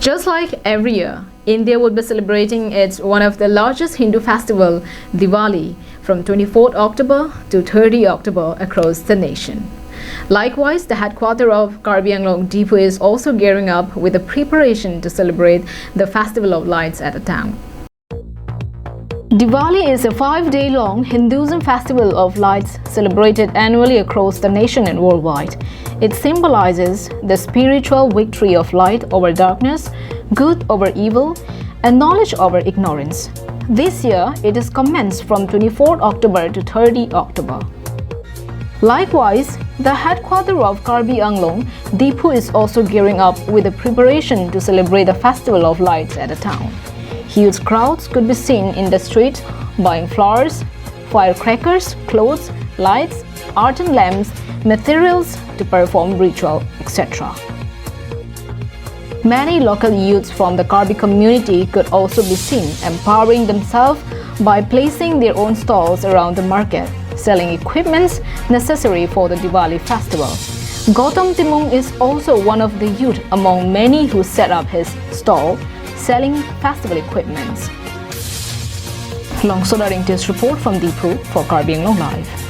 Just like every year, India would be celebrating its one of the largest Hindu festival, Diwali, from 24th October to 30 October across the nation. Likewise, the headquarters of Karbi Anglong Diphu is also gearing up with the preparation to celebrate the Festival of Lights at the town. Diwali is a 5-day-long Hinduism festival of lights celebrated annually across the nation and worldwide. It symbolizes the spiritual victory of light over darkness, good over evil, and knowledge over ignorance. This year, it is commenced from 24th October to 30 October. Likewise, the headquarters of Karbi Anglong, Diphu is also gearing up with the preparation to celebrate the Festival of Lights at the town. Huge crowds could be seen in the streets buying flowers, firecrackers, clothes, lights, art and lamps, materials to perform ritual, etc. Many local youths from the Karbi community could also be seen empowering themselves by placing their own stalls around the market, selling equipments necessary for the Diwali festival. Gautam Timung is also one of the youth among many who set up his stall selling festival equipments. Long Sodaring Test report from Diphu for Karbi Anglong Live.